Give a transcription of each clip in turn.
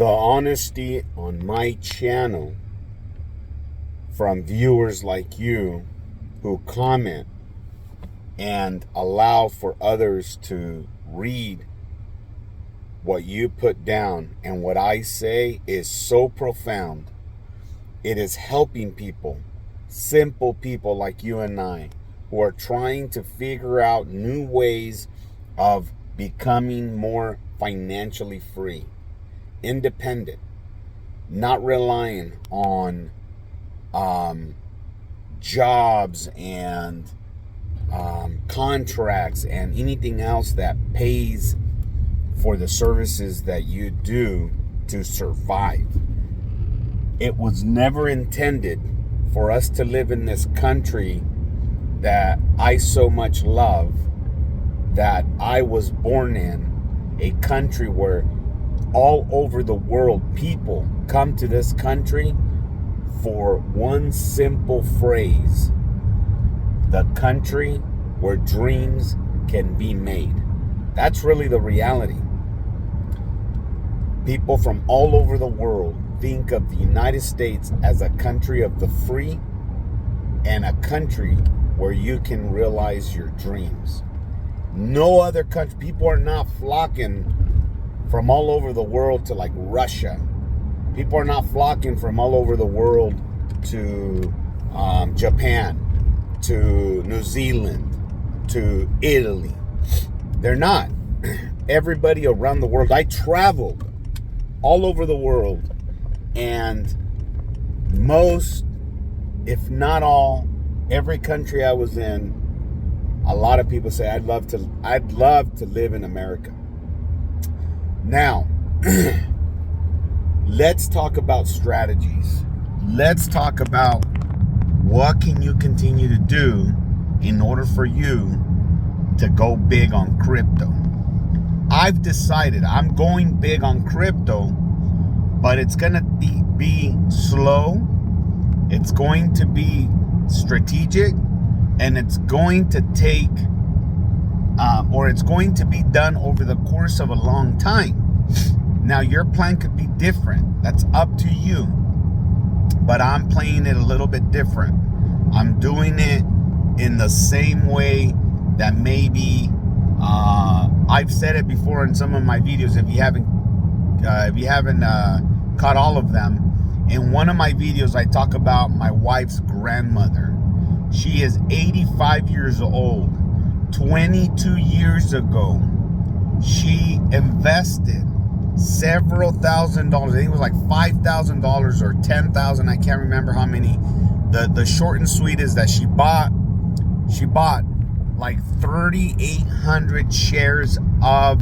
the honesty on my channel from viewers like you who comment and allow for others to read what you put down and what I say is so profound. It is helping people, simple people like you and I, who are trying to figure out new ways of becoming more financially free, independent, not relying on jobs and contracts and anything else that pays for the services that you do to survive. It was never intended for us to live in this country that I so much love, that I was born in, a country where all over the world people come to this country for one simple phrase: the country where dreams can be made. That's really the reality. People from all over the world think of the United States as a country of the free and a country where you can realize your dreams. No other country. People are not flocking from all over the world to like Russia. People are not flocking from all over the world to Japan, to New Zealand, to Italy. They're not. Everybody around the world. I traveled all over the world, and most, if not all, every country I was in, a lot of people say I'd love to live in America. Now, let's talk about strategies. Let's talk about what can you continue to do in order for you to go big on crypto. I've decided I'm going big on crypto, but it's going to be slow. It's going to be strategic, and it's going to take, or it's going to be done over the course of a long time. Now, your plan could be different. That's up to you. But I'm playing it a little bit different. I'm doing it in the same way that maybe I've said it before in some of my videos. If you haven't caught all of them, in one of my videos I talk about my wife's grandmother. She is 85 years old. 22 years ago, she invested several $1,000s. I think it was like $5,000 or $10,000. I can't remember how many. The short and sweet is that she bought like 3,800 shares of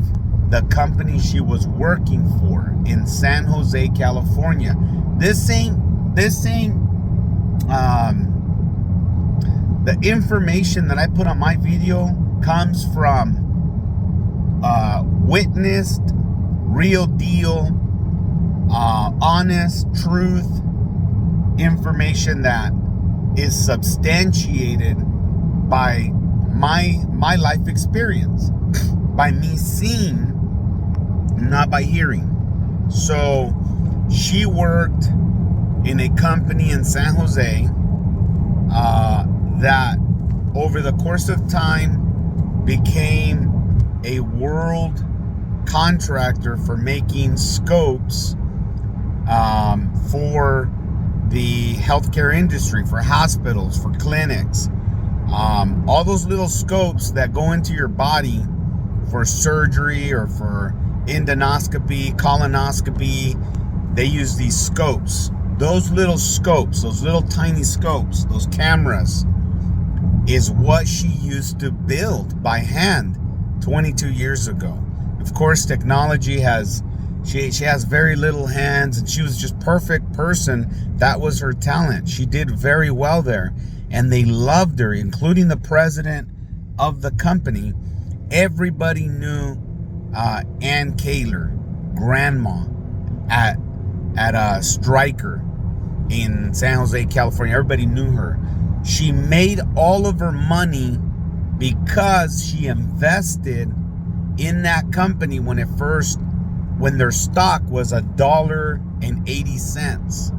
the company she was working for in San Jose, California. This ain't the information that I put on my video comes from witnessed, real deal, honest, truth information that is substantiated by my life experience, by me seeing, not by hearing. So she worked in a company in San Jose that over the course of time became a world contractor for making scopes for the healthcare industry, for hospitals, for clinics, all those little scopes that go into your body for surgery or for endoscopy, colonoscopy. They use these scopes. Those little scopes, those little tiny scopes, those cameras, is what she used to build by hand 22 years ago. Of course, technology has, she has very little hands, and she was just perfect person. That was her talent. She did very well there, and they loved her, including the president of the company. Everybody knew Ann Kaler, grandma at Stryker in San Jose, California. Everybody knew her. She made all of her money because she invested in that company when it first when their stock was $1.80.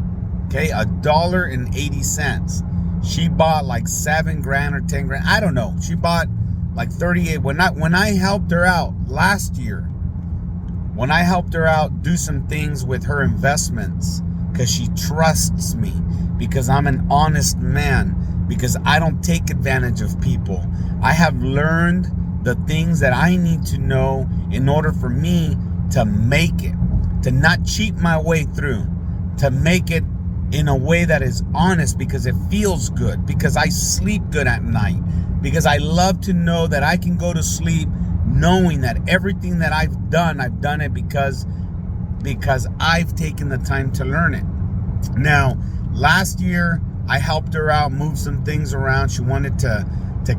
Okay, $1.80. She bought like 7 grand or 10 grand. I don't know. She bought like 38. When I helped her out last year, when I helped her out do some things with her investments, because she trusts me, because I'm an honest man, because I don't take advantage of people. I have learned the things that I need to know in order for me to make it, to not cheat my way through, to make it in a way that is honest, because it feels good, because I sleep good at night, because I love to know that I can go to sleep knowing that everything that I've done it because I've taken the time to learn it. Now, last year, I helped her out, move some things around. She wanted to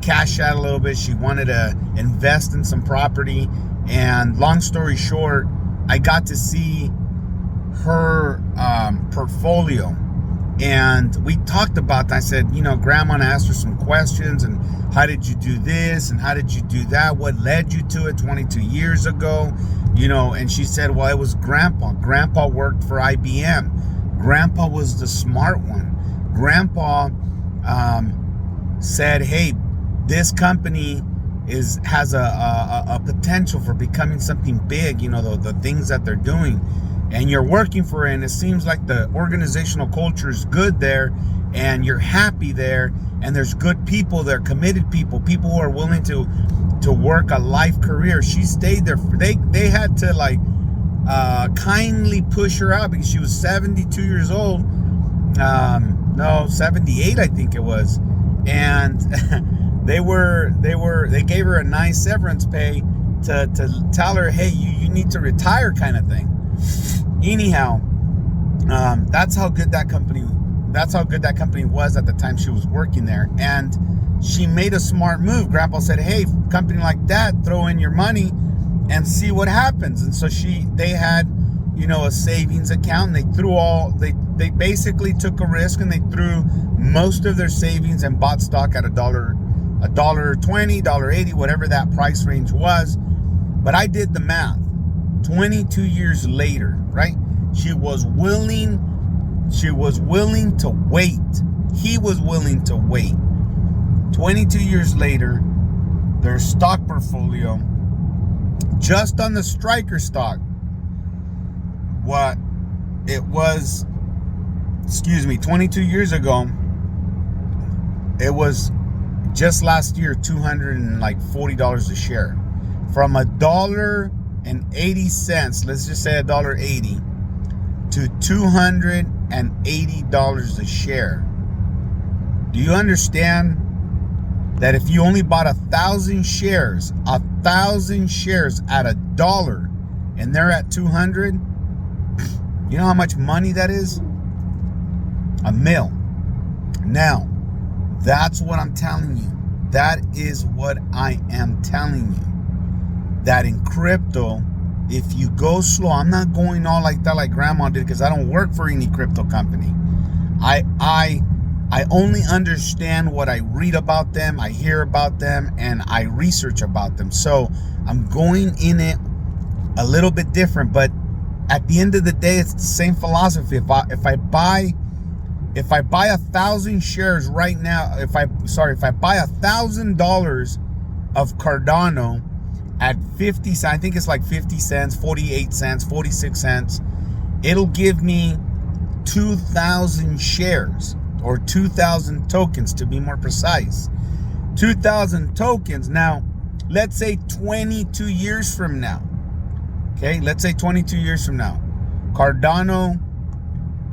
cash out a little bit. She wanted to invest in some property. And long story short, I got to see her portfolio. And we talked about that. I said, Grandma asked her some questions. And how did you do this? And how did you do that? What led you to it 22 years ago? And she said, well, it was Grandpa. Grandpa worked for IBM. Grandpa was the smart one. Grandpa said, hey, this company has a potential for becoming something big, the things that they're doing. And you're working for it, and it seems like the organizational culture is good there, and you're happy there, and there's good people there, committed people who are willing to work a life career. She stayed there. They had to kindly push her out because she was 72 years old. No, 78, I think it was. And they gave her a nice severance pay to tell her, hey, you need to retire, kind of thing. Anyhow, that's how good that company was at the time she was working there. And she made a smart move. Grandpa said, hey, company like that, throw in your money and see what happens. And so they had, a savings account, and they basically took a risk, and they threw most of their savings and bought stock at $1.20, $1.80, whatever that price range was. But I did the math. 22 years later, right? She was willing to wait. He was willing to wait. 22 years later, their stock portfolio, just on the Stryker stock, what it was, 22 years ago, it was just last year $240 a share. From $1.80, let's just say $1.80, to $280 a share. Do you understand that if you only bought 1,000 shares at $1, and they're at 200, you know how much money that is? $1 million. Now, that's what I'm telling you. That is what I am telling you. That in crypto, if you go slow, I'm not going all like that like Grandma did, because I don't work for any crypto company. I only understand what I read about them, I hear about them, and I research about them. So I'm going in it a little bit different, but at the end of the day, it's the same philosophy. If I buy 1,000 shares right now, if I buy $1,000 of Cardano at 50 cents, I think it's like 50 cents, 48 cents, 46 cents, it'll give me 2,000 shares, or 2,000 tokens to be more precise. 2,000 tokens. Now, let's say 22 years from now. Okay, let's say 22 years from now, Cardano,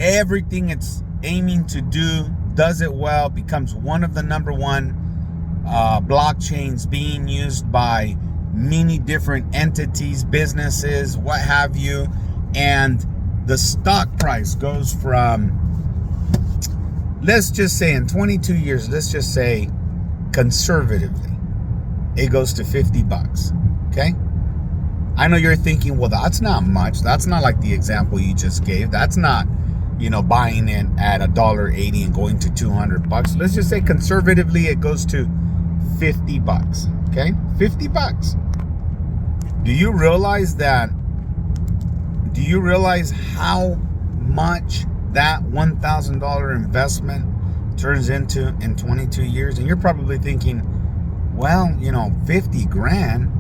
everything it's aiming to do, does it well, becomes one of the number one blockchains being used by many different entities, businesses, what have you, and the stock price goes from, let's just say in 22 years, let's just say conservatively, it goes to $50. Okay, I know you're thinking, well, that's not much. That's not like the example you just gave. That's not, buying in at $1.80 and going to $200. Let's just say conservatively it goes to $50. Okay, $50. Do you realize that Do you realize how much that $1,000 investment turns into in 22 years? And you're probably thinking, well, 50 grand.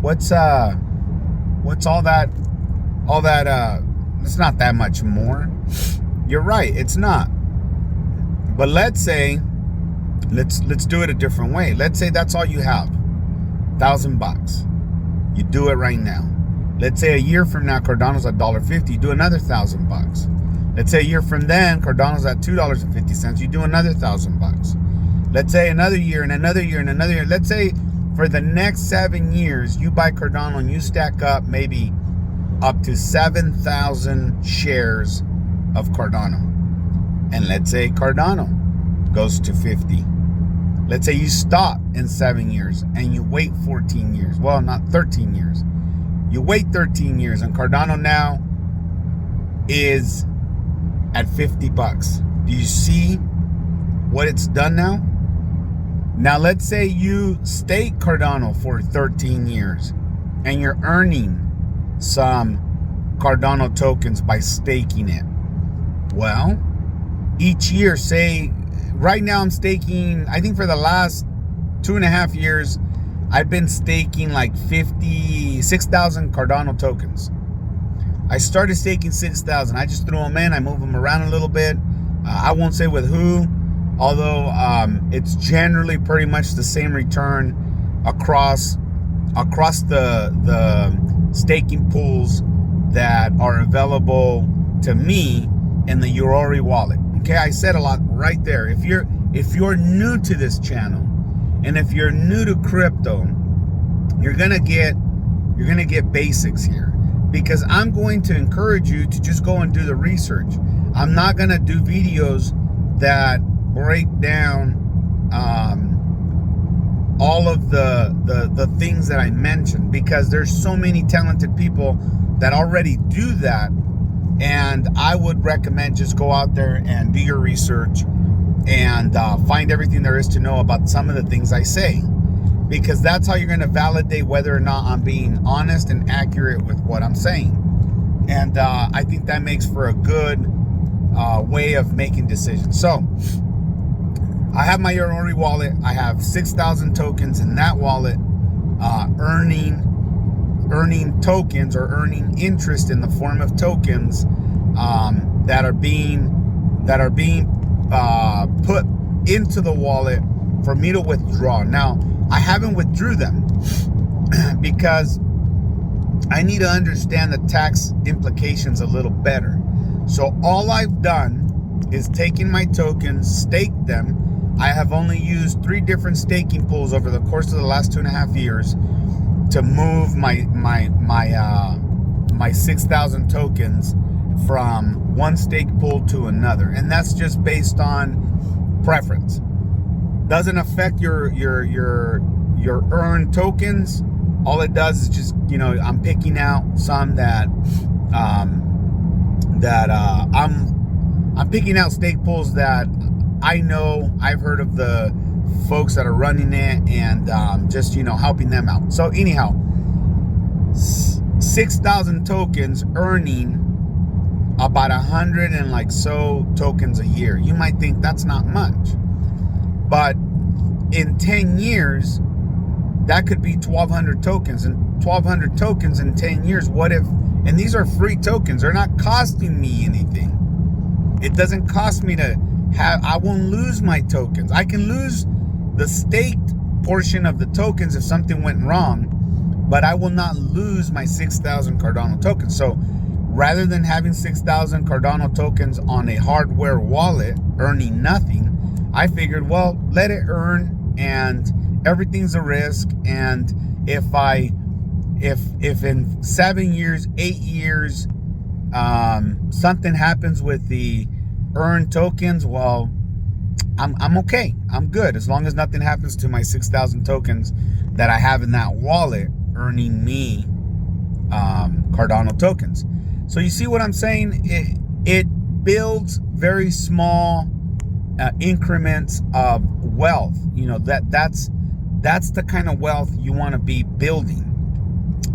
What's all that? It's not that much more. You're right, it's not. But let's say, let's do it a different way. Let's say that's all you have, $1,000. You do it right now. Let's say a year from now, Cardano's at $1.50. You do another $1,000. Let's say a year from then, Cardano's at $2.50. You do another $1,000. Let's say another year and another year and another year. Let's say for the next 7 years, you buy Cardano and you stack up maybe up to 7,000 shares of Cardano. And let's say Cardano goes to 50. Let's say you stop in 7 years and you wait 14 years. Well, not 13 years. You wait 13 years and Cardano now is at $50. Do you see what it's done now? Now, let's say you stake Cardano for 13 years and you're earning some Cardano tokens by staking it. Well, each year, say, right now I'm staking, I think for the last 2.5 years, I've been staking like 6,000 Cardano tokens. I started staking 6,000. I just threw them in. I move them around a little bit. I won't say with who, although it's generally pretty much the same return across the staking pools that are available to me in the Yoroi wallet. Okay, I said a lot right there. If you're new to this channel, and if you're new to crypto, you're gonna get basics here, because I'm going to encourage you to just go and do the research. I'm not gonna do videos that break down all of the things that I mentioned, because there's so many talented people that already do that. And I would recommend just go out there and do your research and find everything there is to know about some of the things I say, because that's how you're going to validate whether or not I'm being honest and accurate with what I'm saying. And I think that makes for a good way of making decisions. So I have my Yoroi wallet. I have 6,000 tokens in that wallet, earning tokens, or earning interest in the form of tokens that are being put into the wallet for me to withdraw. Now, I haven't withdrew them because I need to understand the tax implications a little better. So all I've done is taken my tokens, staked them. I have only used 3 different staking pools over the course of the last 2.5 years to move my 6,000 tokens from one stake pool to another, and that's just based on preference. Doesn't affect your earned tokens. All it does is just, I'm picking out some that I'm picking out stake pools that I know, I've heard of the folks that are running it, and just helping them out. So anyhow, 6,000 tokens, earning about 100 and so tokens a year. You might think that's not much, but in 10 years that could be 1,200 tokens, and 1,200 tokens in 10 years. What if, and these are free tokens, they're not costing me anything. It doesn't cost me to have, I won't lose my tokens. I can lose the staked portion of the tokens if something went wrong, but I will not lose my 6,000 Cardano tokens. So rather than having 6,000 Cardano tokens on a hardware wallet earning nothing, I figured, well, let it earn, and everything's a risk. And if in 7 years, 8 years, something happens with the earned tokens, well, I'm okay. I'm good, as long as nothing happens to my 6,000 tokens that I have in that wallet earning me Cardano tokens. So you see what I'm saying? It builds very small increments of wealth. That's the kind of wealth you want to be building.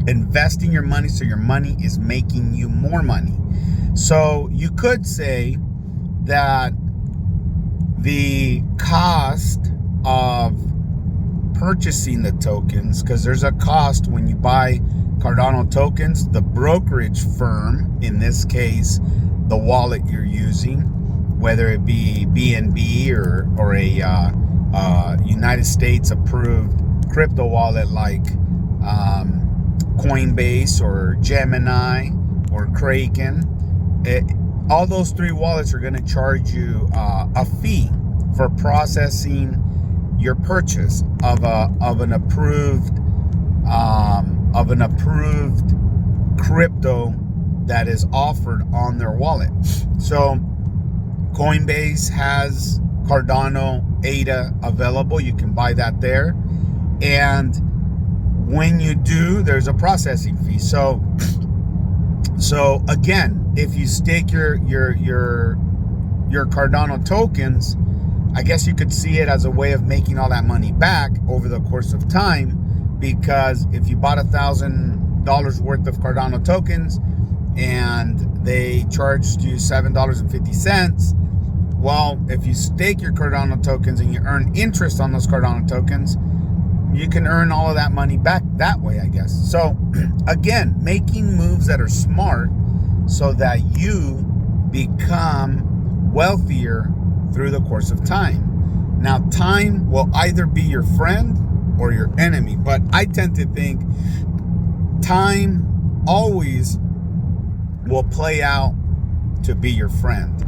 investing your money so your money is making you more money. So you could say that the cost of purchasing the tokens, because there's a cost when you buy Cardano tokens, the brokerage firm, in this case, the wallet you're using, whether it be BNB or a United States approved crypto wallet like Coinbase or Gemini or Kraken, all those three wallets are going to charge you a fee for processing your purchase of an approved crypto that is offered on their wallet. So Coinbase has Cardano ADA available. You can buy that there, and when you do, there's a processing fee. So again, if you stake your Cardano tokens, I guess you could see it as a way of making all that money back over the course of time, because if you bought $1,000 worth of Cardano tokens and they charged you $7.50, well, if you stake your Cardano tokens and you earn interest on those Cardano tokens, you can earn all of that money back that way, I guess. So again, making moves that are smart so that you become wealthier through the course of time. Now, time will either be your friend or your enemy, but I tend to think time always will play out to be your friend.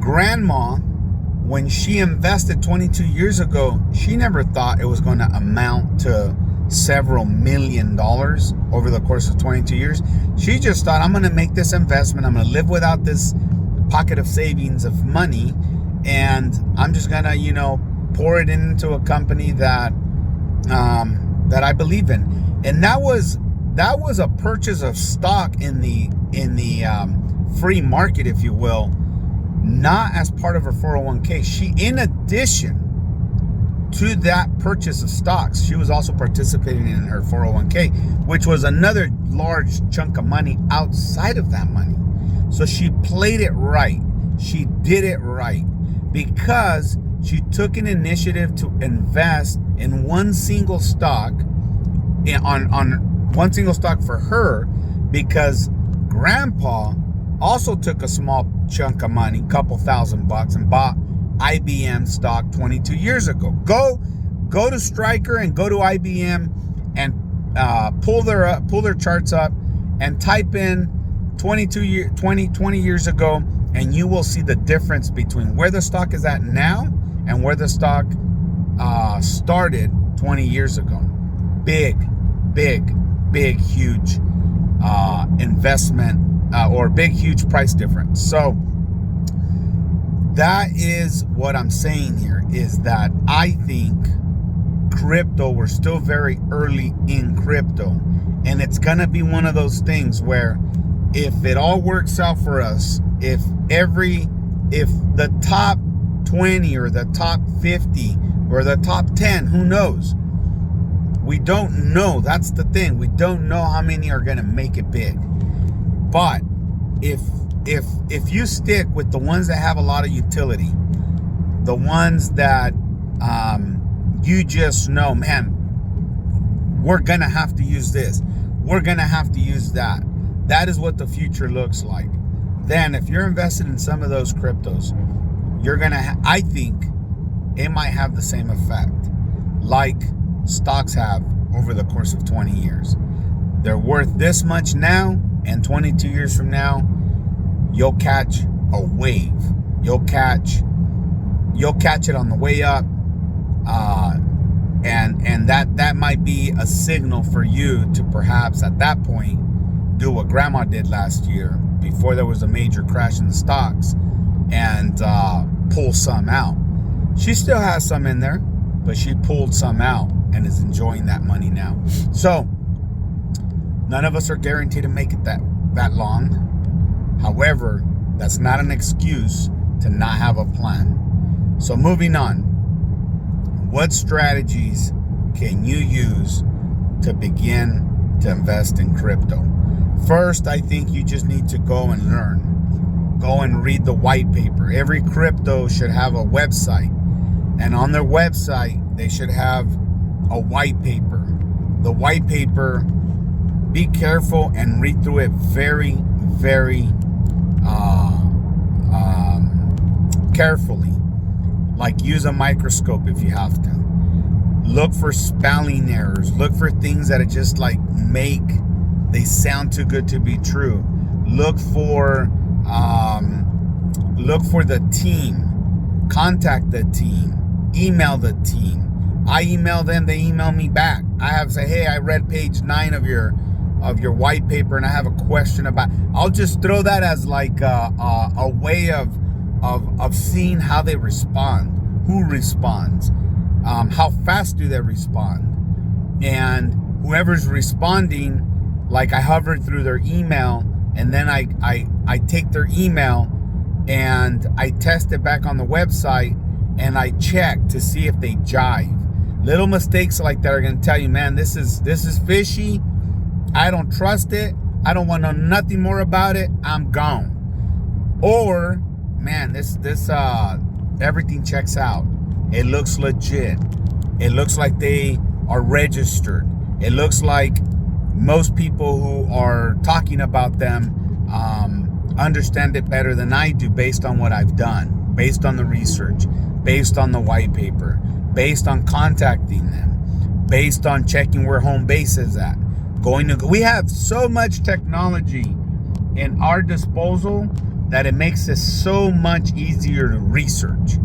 Grandma, when she invested 22 years ago, she never thought it was going to amount to several $1 million over the course of 22 years. She just thought, I'm going to make this investment. I'm going to live without this pocket of savings of money, and I'm just going to, pour it into a company that I believe in. And that was a purchase of stock in the free market, if you will, not as part of her 401k. She, in addition to that purchase of stocks, she was also participating in her 401k, which was another large chunk of money outside of that money. So she played it right. She did it right because she took an initiative to invest in one single stock, on one single stock for her, because Grandpa also took a small chunk of money, couple $1,000, and bought IBM stock 22 years ago. Go to Stryker and go to IBM and pull their charts up and type in 20 years ago, and you will see the difference between where the stock is at now and where the stock started 20 years ago. Big, huge investment or big, huge price difference. So that is what I'm saying here, is that I think crypto, we're still very early in crypto, and it's gonna be one of those things where if it all works out for us, if the top 20 or the top 50 or the top 10, who knows? We don't know. That's the thing. We don't know how many are going to make it big. But if you stick with the ones that have a lot of utility, the ones that you just know, man, we're going to have to use this, we're going to have to use that. That is what the future looks like. Then if you're invested in some of those cryptos, you're going to, I think it might have the same effect like stocks have over the course of 20 years. They're worth this much now, and 22 years from now, you'll catch a wave. You'll catch it on the way up. And that might be a signal for you to perhaps at that point do what Grandma did last year before there was a major crash in the stocks, and pull some out. She still has some in there, but she pulled some out and is enjoying that money now. So none of us are guaranteed to make it that long. However, that's not an excuse to not have a plan. So moving on, what strategies can you use to begin to invest in crypto. First, I think you just need to go and learn. Go and read the white paper. Every crypto should have a website. And on their website, they should have a white paper. The white paper, be careful and read through it very, very carefully. Like, use a microscope if you have to. Look for spelling errors. Look for things that are just like they sound too good to be true. Look for the team. Contact the team. Email the team. I email them, they email me back. I have to say, hey, I read page 9 of your white paper and I have a question about. I'll just throw that as like a way of seeing how they respond, who responds, how fast do they respond, and whoever's responding, like I hovered through their email, and then I take their email and I test it back on the website and I check to see if they jive. Little mistakes like that are going to tell you, man, this is fishy. I don't trust it. I don't want to know nothing more about it. I'm gone. Or, man, this everything checks out. It looks legit. It looks like they are registered. It looks like most people who are talking about them understand it better than I do, based on what I've done, based on the research, based on the white paper, based on contacting them, based on checking where home base is at. We have so much technology in our disposal that it makes it so much easier to research.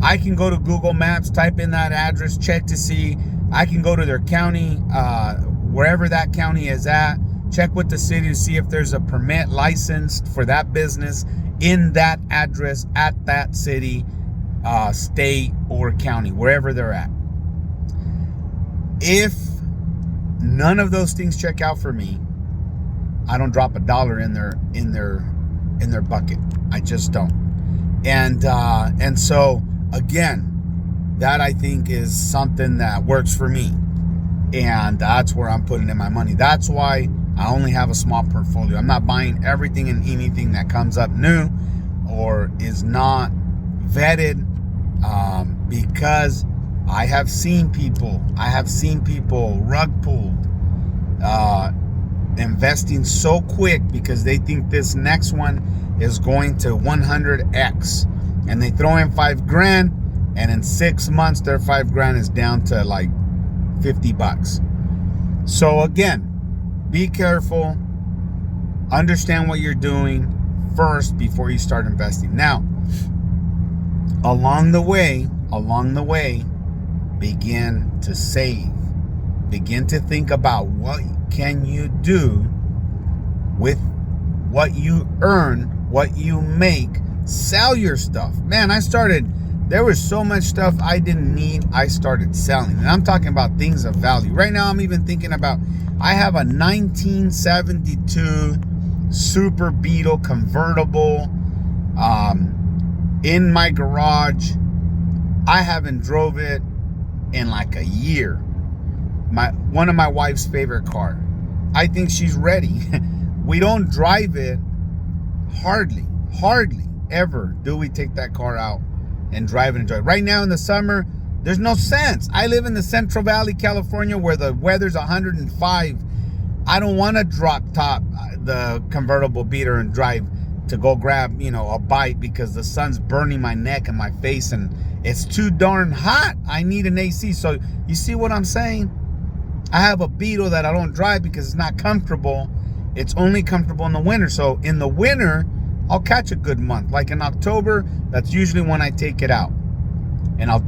I can go to Google Maps, type in that address, check to see. I can go to their county, wherever that county is at, check with the city to see if there's a permit licensed for that business in that address at that city, state, or county, wherever they're at. If none of those things check out for me, I don't drop $1 in their bucket. I just don't. And so again, that I think is something that works for me, and that's where I'm putting in my money. That's why I only have a small portfolio. I'm not buying everything and anything that comes up new or is not vetted, because I have seen people rug pulled, investing so quick because they think this next one is going to 100x, and they throw in $5,000, and in 6 months their $5,000 is down to like $50. So again, be careful. Understand what you're doing first before you start investing. Now, along the way, begin to save. Begin to think about what can you do with what you earn, what you make. Sell your stuff. Man, there was so much stuff I didn't need, I started selling. And I'm talking about things of value. Right now, I'm even thinking about, I have a 1972 Super Beetle convertible in my garage. I haven't drove it in like a year. One of my wife's favorite car. I think she's ready. We don't drive it. Hardly ever do we take that car out and drive and enjoy it. Right now in the summer, there's no sense. I live in the Central Valley, California, where the weather's 105. I don't want to drop top the convertible beater and drive to go grab, a bite, because the sun's burning my neck and my face and it's too darn hot. I need an AC. So you see what I'm saying? I have a Beetle that I don't drive because it's not comfortable. It's only comfortable in the winter. So in the winter, I'll catch a good month. Like in October, that's usually when I take it out. And I'll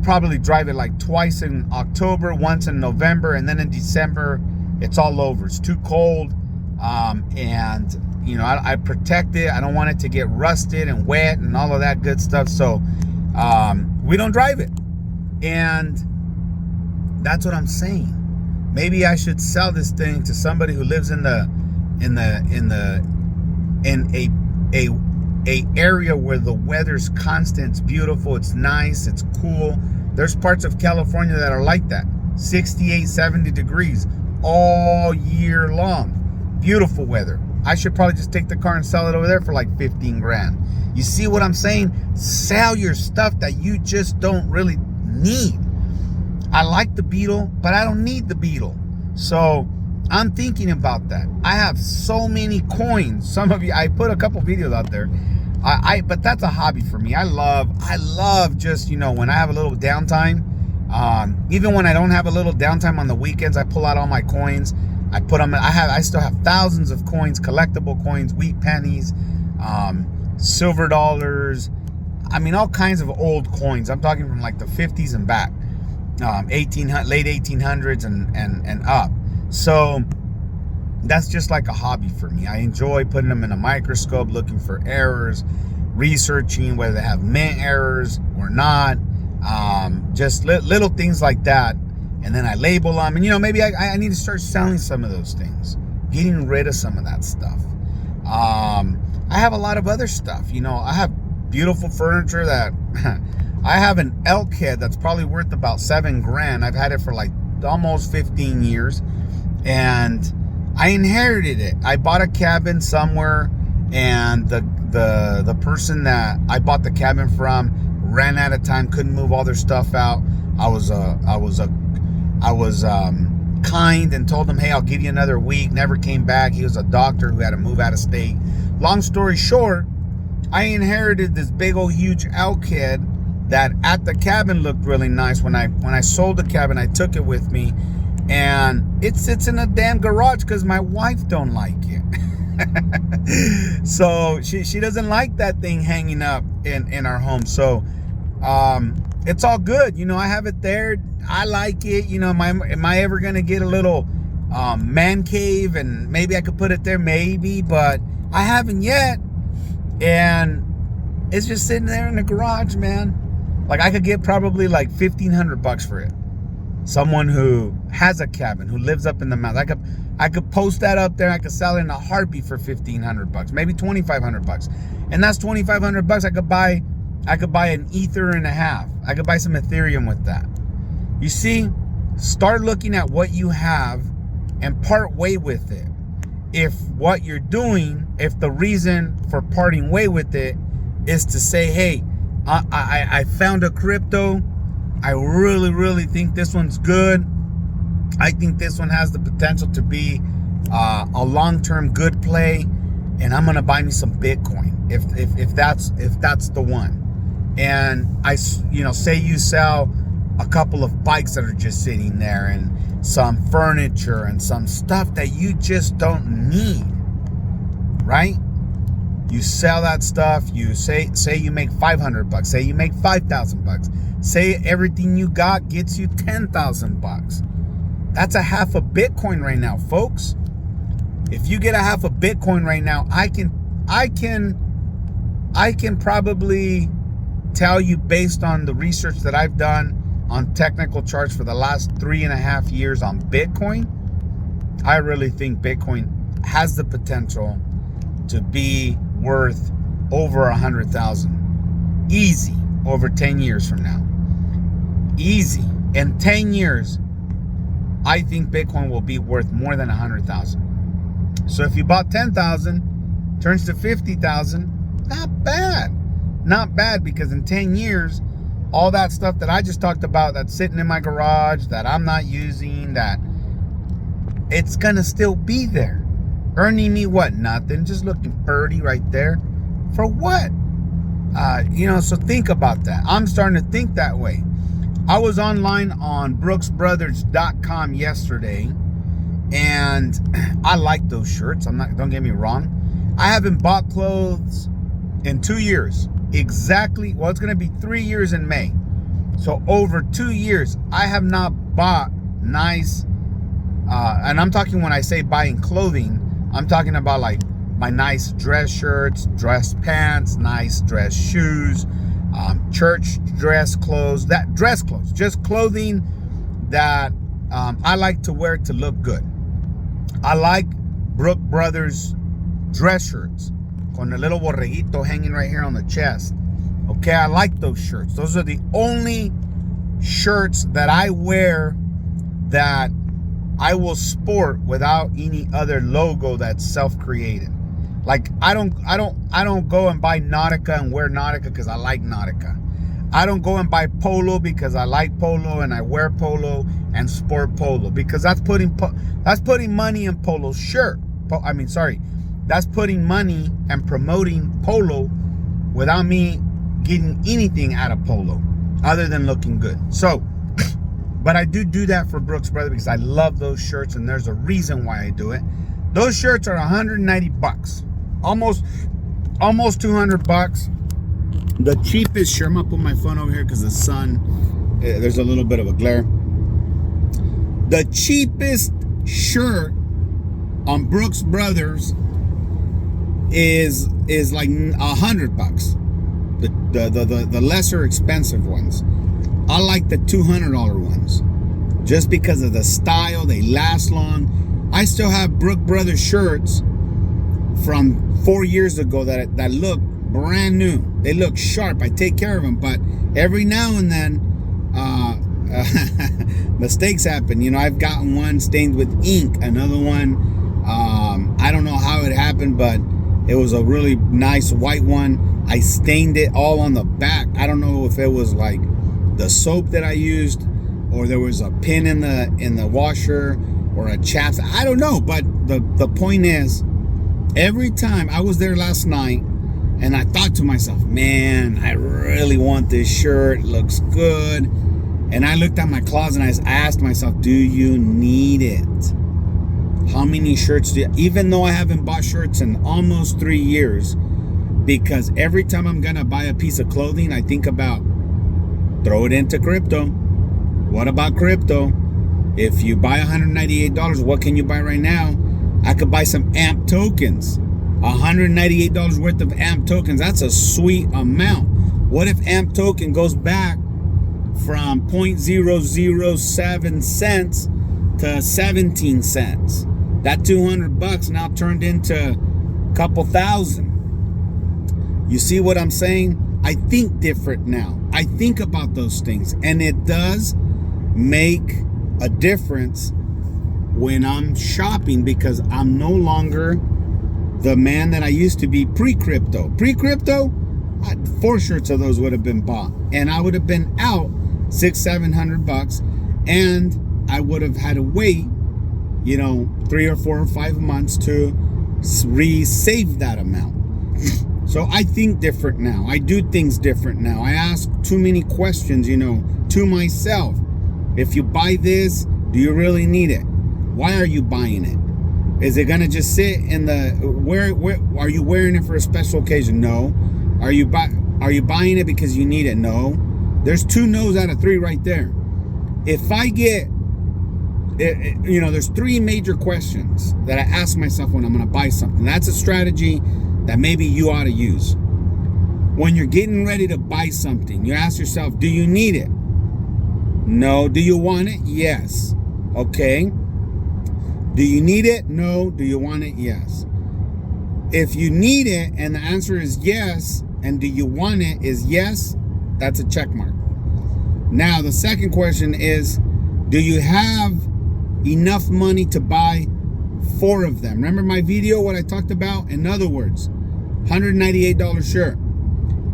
probably drive it like twice in October, once in November, and then in December, it's all over. It's too cold. And I protect it. I don't want it to get rusted and wet and all of that good stuff. So we don't drive it. And that's what I'm saying. Maybe I should sell this thing to somebody who lives in a area where the weather's constant. It's beautiful, it's nice, it's cool. There's parts of California that are like that. 68, 70 degrees all year long. Beautiful weather. I should probably just take the car and sell it over there for like 15 grand. You see what I'm saying? Sell your stuff that you just don't really need. I like the Beetle, but I don't need the Beetle. So I'm thinking about that. I have so many coins. Some of you, I put a couple videos out there. But that's a hobby for me. I love just, when I have a little downtime. Even when I don't have a little downtime on the weekends, I pull out all my coins. I put them. I still have thousands of coins, collectible coins, wheat pennies, silver dollars. I mean, all kinds of old coins. I'm talking from like the 50s and back, late 1800s and up. So that's just like a hobby for me. I enjoy putting them in a microscope, looking for errors, researching whether they have mint errors or not. Just little things like that. And then I label them. And, maybe I need to start selling some of those things, getting rid of some of that stuff. I have a lot of other stuff. I have beautiful furniture that I have an elk head that's probably worth about 7 grand. I've had it for like almost 15 years. And I inherited it. I bought a cabin somewhere, and the person that I bought the cabin from ran out of time, couldn't move all their stuff out. I was kind and told him, hey, I'll give you another week. Never came back. He was a doctor who had to move out of state. Long story short, I inherited this big old huge elk head that at the cabin looked really nice. When I sold the cabin, I took it with me, and it sits in a damn garage because my wife don't like it. So she doesn't like that thing hanging up in our home. So it's all good. I have it there. I like it. Am I ever gonna get a little man cave and maybe I could put it there? Maybe, but I haven't yet. And it's just sitting there in the garage, man. Like, I could get probably like $1,500 for it. Someone who has a cabin, who lives up in the mountains. I could post that up there. I could sell it in a heartbeat for $1,500, maybe $2,500. And that's $2,500. I could buy an Ether and a half. I could buy some Ethereum with that. You see, start looking at what you have and part way with it. If what you're doing, if the reason for parting way with it is to say, hey, I found a crypto. I really, really think this one's good. I think this one has the potential to be a long-term good play, and I'm gonna buy me some Bitcoin if that's the one. And say you sell a couple of bikes that are just sitting there, and some furniture and some stuff that you just don't need, right? You sell that stuff. You say you make $500. Say you make $5,000. Say everything you got gets you $10,000. That's a half a Bitcoin right now, folks. If you get a half a Bitcoin right now, I can probably tell you, based on the research that I've done on technical charts for the last 3.5 years on Bitcoin, I really think Bitcoin has the potential to be worth over 100,000 easy over 10 years from now. Easy. In 10 years, I think Bitcoin will be worth more than 100,000. So if you bought 10,000, turns to 50,000, not bad. Not bad, because in 10 years, all that stuff that I just talked about that's sitting in my garage, that I'm not using, that it's gonna still be there. Earning me what? Nothing. Just looking pretty right there. For what? So think about that. I'm starting to think that way. I was online on brooksbrothers.com yesterday, and I like those shirts. Don't get me wrong. I haven't bought clothes in 2 years. Exactly. Well, it's going to be 3 years in May. So over 2 years, I have not bought nice, and I'm talking, when I say buying clothing, I'm talking about like my nice dress shirts, dress pants, nice dress shoes, church dress clothes, just clothing that I like to wear to look good. I like Brook Brothers dress shirts con a little borreguito hanging right here on the chest. Okay, I like those shirts. Those are the only shirts that I wear that I will sport without any other logo that's self-created. Like I don't go and buy Nautica and wear Nautica because I like Nautica. I don't go and buy Polo because I like Polo and I wear Polo and sport Polo, because that's putting money in Polo's shirt. That's putting money and promoting Polo without me getting anything out of Polo other than looking good. So, but I do that for Brooks Brothers because I love those shirts, and there's a reason why I do it. Those shirts are $190, almost $200. The cheapest shirt, I'm gonna put my phone over here because the sun, there's a little bit of a glare. The cheapest shirt on Brooks Brothers is like $100. The lesser expensive ones. I like the $200 ones just because of the style. They last long. I still have Brooks Brothers shirts from 4 years ago that look brand new. They look sharp. I take care of them, but every now and then mistakes happen. You know, I've gotten one stained with ink, another one, I don't know how it happened, but it was a really nice white one. I stained it all on the back. I don't know if it was like the soap that I used, or there was a pin in the washer, or a chaps. I don't know, but the point is, every time I was there last night, and I thought to myself, man, I really want this shirt. It looks good. And I looked at my closet and I asked myself, do you need it? How many shirts do you, even though I haven't bought shirts in almost 3 years, because every time I'm gonna buy a piece of clothing, I think about, throw it into crypto. What about crypto? If you buy $198, what can you buy right now? I could buy some AMP tokens. $198 worth of AMP tokens. That's a sweet amount. What if AMP token goes back from 0.007 cents to 17 cents? That $200 now turned into a couple thousand. You see what I'm saying? I think different now. I think about those things, and it does make a difference when I'm shopping, because I'm no longer the man that I used to be pre-crypto. Pre-crypto, 4 shirts of those would have been bought, and I would have been out $600-700, and I would have had to wait, 3 or 4 or 5 months to save that amount. So I think different now. I do things different now. I ask too many questions, to myself. If you buy this, do you really need it? Why are you buying it? Is it gonna just sit in the where are you wearing it for a special occasion? No. Are you buying it because you need it? No. There's 2 no's out of 3 right there. If I get there's 3 major questions that I ask myself when I'm gonna buy something. That's a strategy that maybe you ought to use. When you're getting ready to buy something, you ask yourself, do you need it? No. Do you want it? Yes. Okay. Do you need it? No. Do you want it? Yes. If you need it and the answer is yes, and do you want it is yes, that's a check mark. Now, the second question is, do you have enough money to buy 4 of them? Remember my video, what I talked about? In other words, $198 shirt.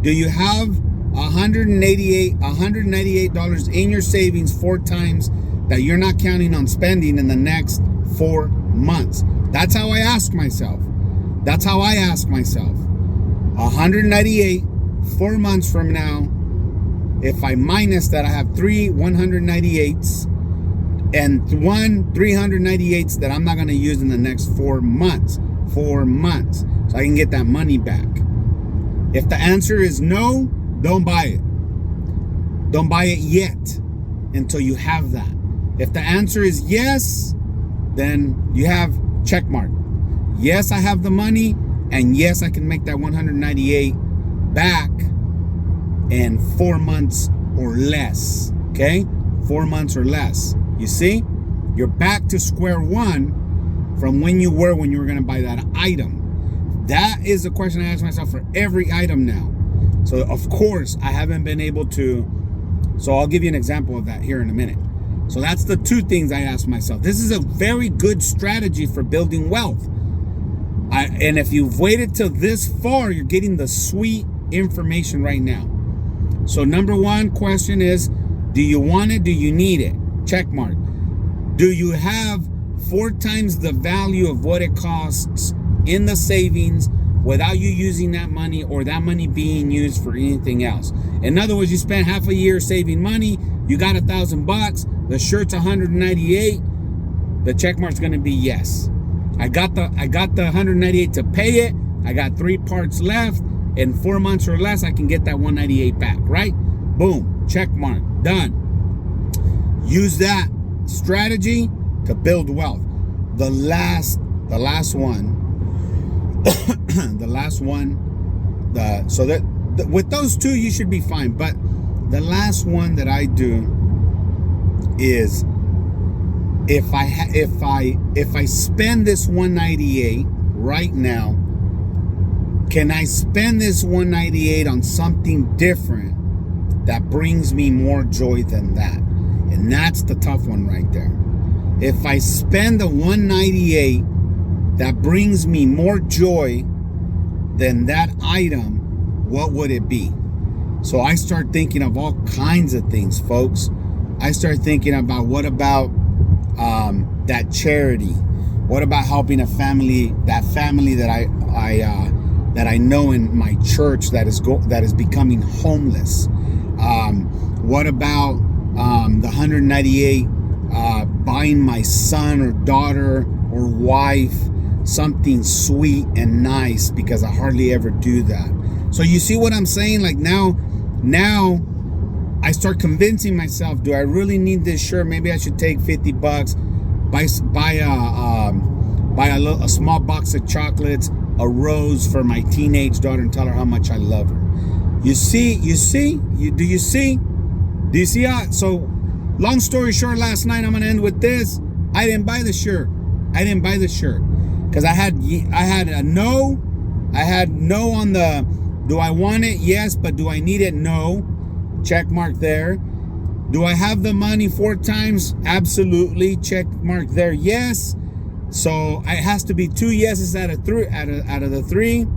Do you have $198 in your savings 4 times that you're not counting on spending in the next 4 months? That's how I ask myself. That's how I ask myself. 198, 4 months from now, if I minus that, I have 3 198s and 1 398s that I'm not going to use in the next 4 months. 4 months. So I can get that money back. If the answer is no, don't buy it. Don't buy it yet until you have that. If the answer is yes, then you have check mark. Yes, I have the money, and yes, I can make that 198 back in 4 months or less. Okay? 4 months or less. You see? You're back to square one from when you were going to buy that item. That is the question I ask myself for every item now. So, of course, I haven't been able to. So I'll give you an example of that here in a minute. So that's the two things I ask myself. This is a very good strategy for building wealth. And if you've waited till this far, you're getting the sweet information right now. So number one question is, do you want it? Do you need it? Check mark. Do you have 4 times the value of what it costs in the savings without you using that money or that money being used for anything else? In other words, you spent half a year saving money, you got $1,000, the shirt's $198, the check mark's gonna be yes. I got the $198 to pay it. I got 3 parts left. In 4 months or less, I can get that $198 back, right? Boom, check mark, done. Use that strategy to build wealth. The last one, with those two, you should be fine. But the last one that I do is, if I spend this $198 right now, can I spend this $198 on something different that brings me more joy than that? And that's the tough one right there. If I spend the $198 that brings me more joy than that item, what would it be? So I start thinking of all kinds of things, folks. I start thinking about, what about that charity? What about helping a family, that family that I know in my church that is becoming homeless? What about the $198 buying my son or daughter or wife something sweet and nice, because I hardly ever do that. So you see what I'm saying? Like now I start convincing myself, do I really need this shirt? Maybe I should take $50, buy a small box of chocolates, a rose for my teenage daughter, and tell her how much I love her. Do you see how? So long story short, last night, I'm gonna end with this. I didn't buy the shirt because I had a no. I had no on the, do I want it? Yes. But do I need it? No. Check mark there. Do I have the money 4 times? Absolutely. Check mark there. Yes. So it has to be 2 yeses out of the 3.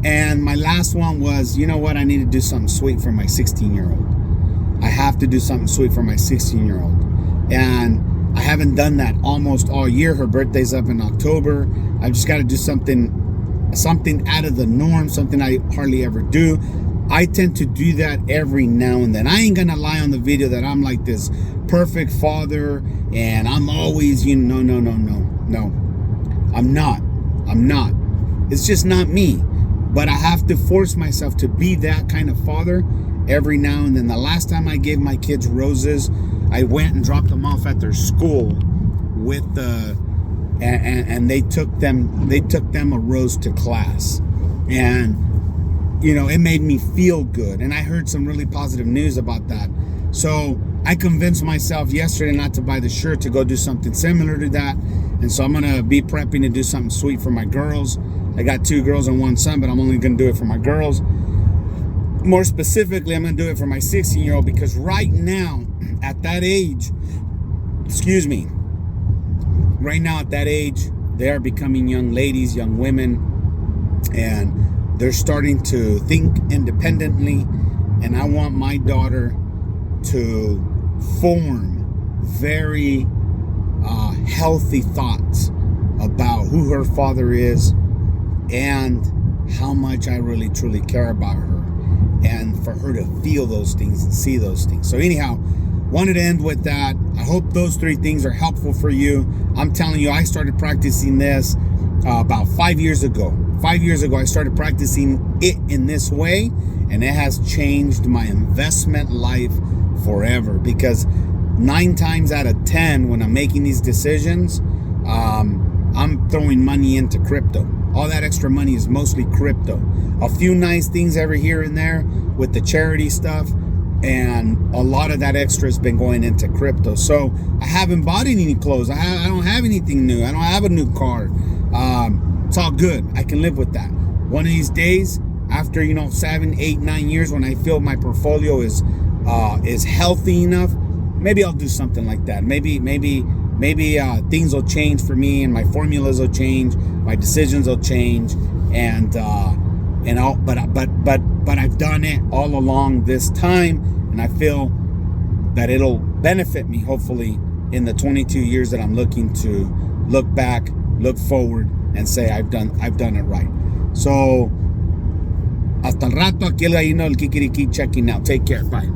And my last one was, you know what? I need to do something sweet for my 16-year-old. I have to do something sweet for my 16-year-old. And I haven't done that almost all year. Her birthday's up in October. I've just got to do something out of the norm, something I hardly ever do. I tend to do that every now and then. I ain't gonna lie on the video that I'm like this perfect father and I'm always, no. I'm not. It's just not me. But I have to force myself to be that kind of father every now and then. The last time I gave my kids roses, I went and dropped them off at their school with and they took them a rose to class. And it made me feel good. And I heard some really positive news about that. So I convinced myself yesterday not to buy the shirt, to go do something similar to that. And so I'm going to be prepping to do something sweet for my girls. I got 2 girls and 1 son, but I'm only going to do it for my girls. More specifically, I'm going to do it for my 16-year-old, because right now at that age, they are becoming young ladies, young women, and they're starting to think independently. And I want my daughter to form very healthy thoughts about who her father is and how much I really truly care about her, and for her to feel those things and see those things. So anyhow, wanted to end with that. I hope those 3 things are helpful for you. I'm telling you, I started practicing this about 5 years ago. 5 years ago, I started practicing it in this way, and it has changed my investment life forever. Because 9 times out of 10, when I'm making these decisions, I'm throwing money into crypto. All that extra money is mostly crypto. A few nice things every here and there with the charity stuff, and a lot of that extra has been going into crypto. So I haven't bought any clothes. I don't have anything new. I don't have a new car. It's all good. I can live with that. One of these days, after 7, 8, 9 years, when I feel my portfolio is healthy enough, maybe I'll do something like that. Maybe things will change for me, and my formulas will change, my decisions will change, and I'll, but I've done it all along this time, and I feel that it'll benefit me hopefully in the 22 years that I'm looking to look back, look forward, and say I've done it right. So hasta el rato, aquí el gallino del Kikiriki checking out. Take care. Bye.